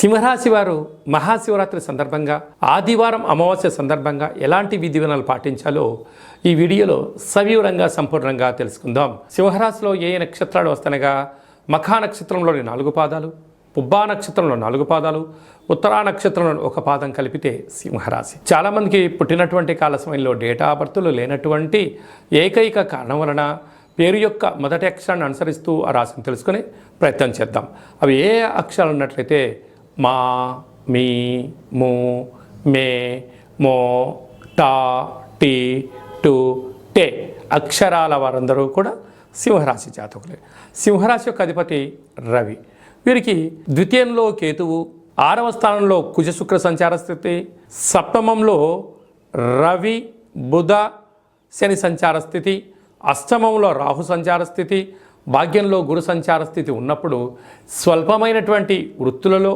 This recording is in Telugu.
సింహరాశి వారు మహాశివరాత్రి సందర్భంగా ఆదివారం అమావాస్య సందర్భంగా ఎలాంటి విధి విధానాలు పాటించాలో ఈ వీడియోలో సవివరంగా సంపూర్ణంగా తెలుసుకుందాం. సింహరాశిలో ఏ నక్షత్రాలు వస్తనగా మఖా నక్షత్రంలోని 4 పాదాలు, పుబ్బా నక్షత్రంలో 4 పాదాలు, ఉత్తరా నక్షత్రంలో 1 పాదం కలిపితే సింహరాశి. చాలామందికి పుట్టినటువంటి కాల సమయంలో డేటా ఆఫ్ బర్త్లు లేనటువంటి ఏకైక కారణం వలన పేరు యొక్క మొదటి అక్షరాన్ని అనుసరిస్తూ ఆ రాశిని తెలుసుకునే ప్రయత్నం చేద్దాం. అవి ఏ అక్షరాలు ఉన్నట్లయితే మా, మీ, ము, మే, మో, టా, టీ, టు, టే అక్షరాల వారందరూ కూడా సింహరాశి జాతకులే. సింహరాశి యొక్క అధిపతి రవి. వీరికి ద్వితీయంలో కేతువు, 6వ స్థానంలో కుజ శుక్ర సంచార స్థితి, సప్తమంలో రవి బుధ శని సంచార స్థితి, అష్టమంలో రాహు సంచార స్థితి, భాగ్యంలో గురు సంచార స్థితి ఉన్నప్పుడు స్వల్పమైనటువంటి వృత్తులలో